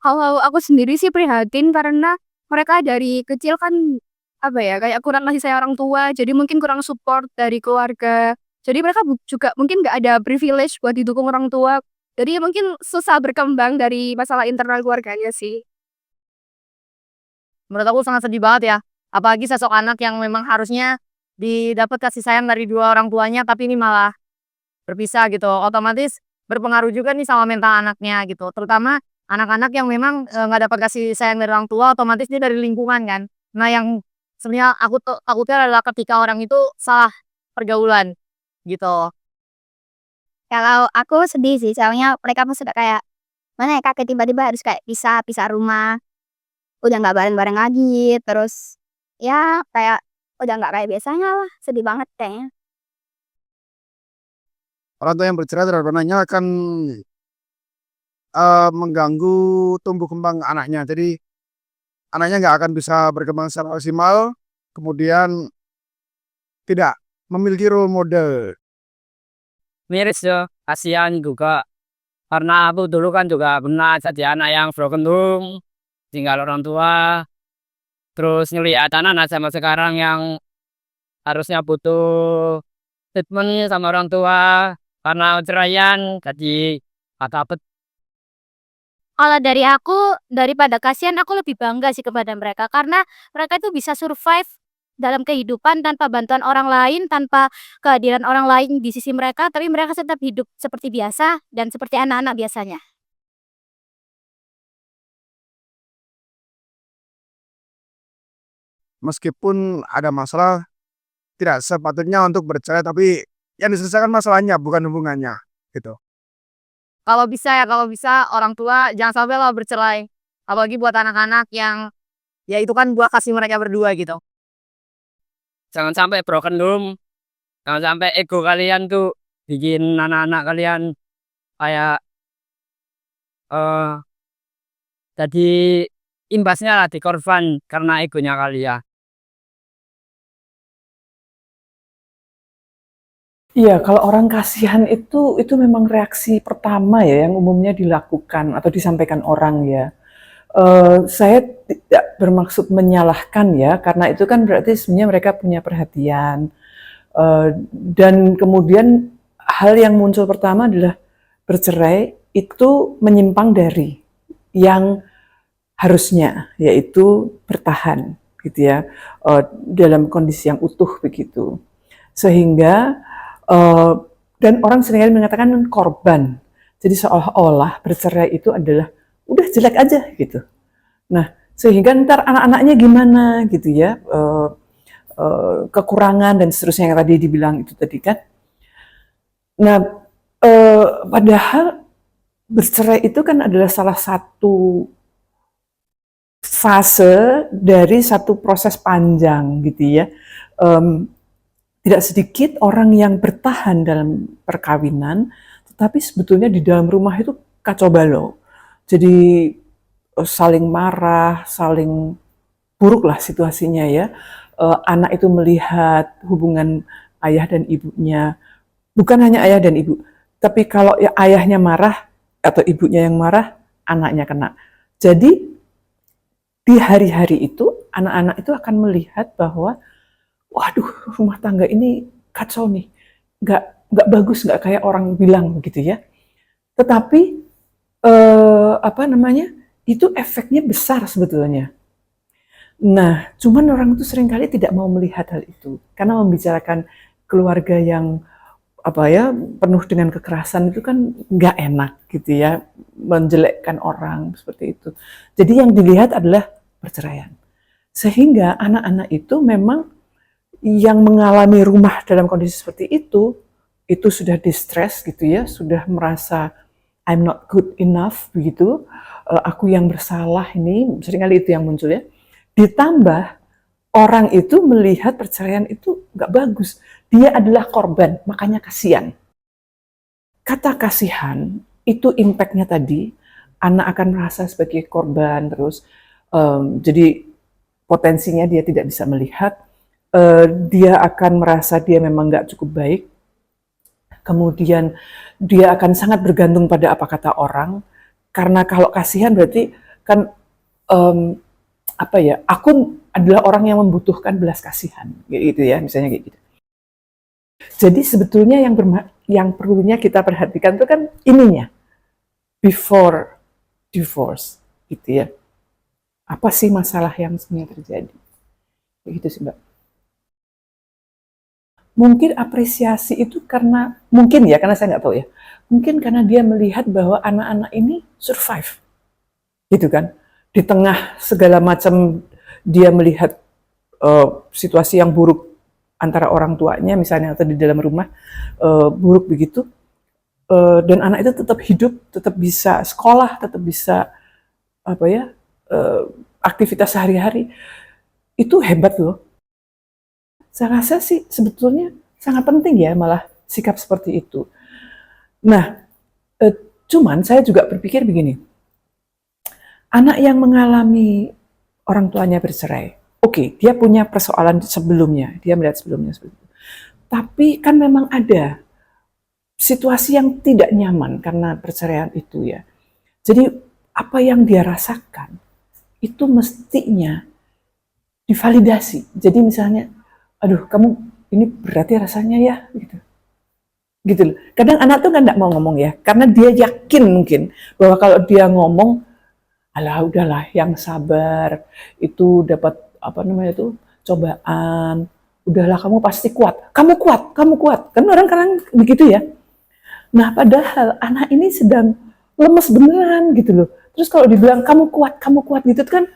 Kalau aku sendiri sih prihatin karena mereka dari kecil kan, apa ya, kayak kurang kasih sayang orang tua, jadi mungkin kurang support dari keluarga. Jadi mereka juga mungkin nggak ada privilege buat didukung orang tua, jadi mungkin susah berkembang dari masalah internal keluarganya sih. Menurut aku sangat sedih banget ya, apalagi sosok anak yang memang harusnya didapat kasih sayang dari dua orang tuanya, tapi ini malah berpisah gitu. Otomatis berpengaruh juga nih sama mental anaknya gitu, terutama anak-anak yang memang, nggak dapat kasih sayang dari orang tua, otomatis dia dari lingkungan kan. Nah, yang sebenarnya aku tuh takutnya adalah ketika orang itu salah pergaulan, gitu. Kalau aku sedih sih, soalnya mereka pun sudah kayak, mana ya, kakek tiba-tiba harus kayak pisah pisah rumah, udah nggak bareng-bareng lagi, terus ya kayak udah nggak kayak biasanya lah, sedih banget kayaknya. Orang tua yang bercerai terhadap anaknya akan mengganggu tumbuh kembang anaknya. Jadi anaknya nggak akan bisa berkembang secara maksimal, kemudian tidak memiliki role model. Miris ya, kasihan juga. Karena aku dulu kan juga pernah jadi anak yang broken home, tinggal orang tua, terus ngeliat anak-anak sama sekarang yang harusnya butuh treatment sama orang tua karena ceraian, jadi kata Kalau dari aku, daripada kasihan, aku lebih bangga sih kepada mereka. Karena mereka itu bisa survive dalam kehidupan tanpa bantuan orang lain, tanpa kehadiran orang lain di sisi mereka, tapi mereka tetap hidup seperti biasa dan seperti anak-anak biasanya. Meskipun ada masalah, tidak sepatutnya untuk bercerai, tapi yang diselesaikan masalahnya bukan hubungannya, gitu. Kalau bisa ya, kalau bisa orang tua jangan sampai lah bercerai. Apalagi buat anak-anak yang, ya itu kan buah kasih mereka berdua gitu. jangan sampai broken home, jangan sampai ego kalian tuh bikin anak-anak kalian kayak eh jadi imbasnya lah di korban karena egonya kalian. Iya, kalau orang kasihan itu memang reaksi pertama ya yang umumnya dilakukan atau disampaikan orang ya. Saya tidak bermaksud menyalahkan ya, karena itu kan berarti sebenarnya mereka punya perhatian. Dan kemudian hal yang muncul pertama adalah bercerai itu menyimpang dari yang harusnya, yaitu bertahan gitu ya, dalam kondisi yang utuh begitu. Sehingga dan orang seringkali mengatakan korban. Jadi seolah-olah bercerai itu adalah udah jelek aja gitu. Nah, sehingga ntar anak-anaknya gimana gitu ya, kekurangan dan seterusnya yang tadi dibilang itu tadi kan. Nah, padahal bercerai itu kan adalah salah satu fase dari satu proses panjang gitu ya. Tidak sedikit orang yang bertahan dalam perkawinan, tetapi sebetulnya di dalam rumah itu kacau balau. Jadi saling marah, saling buruk lah situasinya ya. Anak itu melihat hubungan ayah dan ibunya, bukan hanya ayah dan ibu, tapi kalau ya ayahnya marah atau ibunya yang marah, anaknya kena. Jadi di hari-hari itu anak-anak itu akan melihat bahwa waduh, rumah tangga ini kacau nih, nggak bagus, nggak kayak orang bilang gitu ya. Tetapi apa namanya, itu efeknya besar sebetulnya. Nah, cuman orang itu seringkali tidak mau melihat hal itu karena membicarakan keluarga yang apa ya penuh dengan kekerasan itu kan nggak enak gitu ya, menjelekkan orang seperti itu. Jadi yang dilihat adalah perceraian. Sehingga anak-anak itu memang yang mengalami rumah dalam kondisi seperti itu sudah distress gitu ya, sudah merasa I'm not good enough begitu, aku yang bersalah ini, seringkali itu yang muncul ya. Ditambah orang itu melihat perceraian itu nggak bagus, dia adalah korban, makanya kasihan. Kata kasihan itu impactnya tadi, anak akan merasa sebagai korban terus, jadi potensinya dia tidak bisa melihat, dia akan merasa dia memang nggak cukup baik, kemudian dia akan sangat bergantung pada apa kata orang, karena kalau kasihan berarti kan apa ya, aku adalah orang yang membutuhkan belas kasihan, gitu ya, misalnya kayak gitu. Jadi sebetulnya yang perlunya kita perhatikan itu kan ininya, before divorce, gitu ya. Apa sih masalah yang sebenarnya terjadi? Kayak gitu sih, Mbak. Mungkin apresiasi itu karena, mungkin ya, karena saya nggak tahu ya, mungkin karena dia melihat bahwa anak-anak ini survive, gitu kan. Di tengah segala macam dia melihat situasi yang buruk antara orang tuanya misalnya atau di dalam rumah buruk begitu, dan anak itu tetap hidup, tetap bisa sekolah, tetap bisa apa ya, aktivitas sehari-hari, itu hebat loh. Saya rasa sih sebetulnya sangat penting ya malah sikap seperti itu. Nah, cuman saya juga berpikir begini, anak yang mengalami orang tuanya bercerai, oke, dia punya persoalan sebelumnya, dia melihat sebelumnya seperti itu. Tapi kan memang ada situasi yang tidak nyaman karena perceraian itu ya. Jadi apa yang dia rasakan itu mestinya divalidasi. Jadi misalnya, aduh kamu ini berarti rasanya ya, gitu loh. Kadang anak tuh kan nggak mau ngomong ya, karena dia yakin mungkin bahwa kalau dia ngomong, alah udahlah yang sabar, itu dapat apa namanya itu cobaan, udahlah kamu pasti kuat, kamu kuat, kan orang begitu ya. Nah padahal anak ini sedang lemes beneran gitu loh. Terus kalau dibilang kamu kuat gitu kan,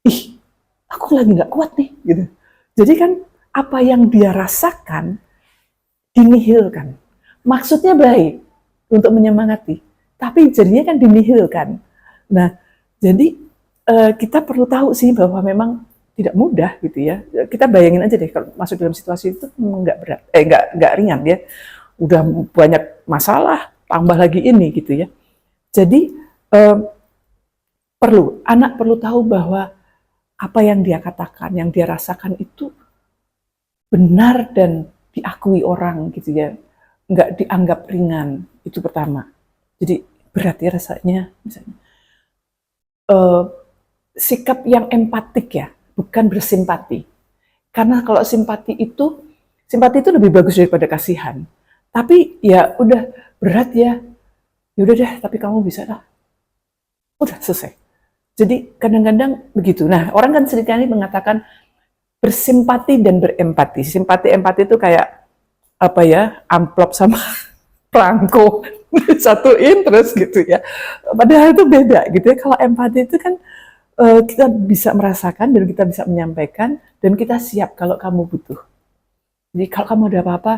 ih aku lagi nggak kuat nih gitu. Jadi kan apa yang dia rasakan dinihilkan. Maksudnya baik untuk menyemangati, tapi jadinya kan dinihilkan. Nah, jadi kita perlu tahu sih bahwa memang tidak mudah gitu ya. Kita bayangin aja deh kalau masuk dalam situasi itu nggak berat, nggak ringan ya. Udah banyak masalah, tambah lagi ini gitu ya. Jadi anak perlu tahu bahwa apa yang dia katakan, yang dia rasakan itu benar dan diakui orang gitu ya. Nggak dianggap ringan, itu pertama. Jadi berat ya rasanya misalnya. Sikap yang empatik ya, bukan bersimpati. Karena kalau simpati itu lebih bagus daripada kasihan. Tapi ya udah berat ya, udah deh, tapi kamu bisa lah. Udah selesai. Jadi kadang-kadang begitu. Nah orang kan seringkali mengatakan bersimpati dan berempati. Simpati empati itu kayak apa ya, amplop sama perangko disatuin terus gitu ya. Padahal itu beda gitu ya. Kalau empati itu kan kita bisa merasakan dan kita bisa menyampaikan dan kita siap kalau kamu butuh. Jadi kalau kamu ada apa-apa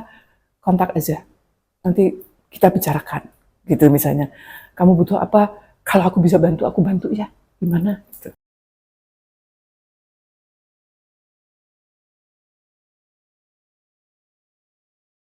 kontak aja. Nanti kita bicarakan gitu misalnya. Kamu butuh apa? Kalau aku bisa bantu, aku bantu ya. Gimana? Gitu.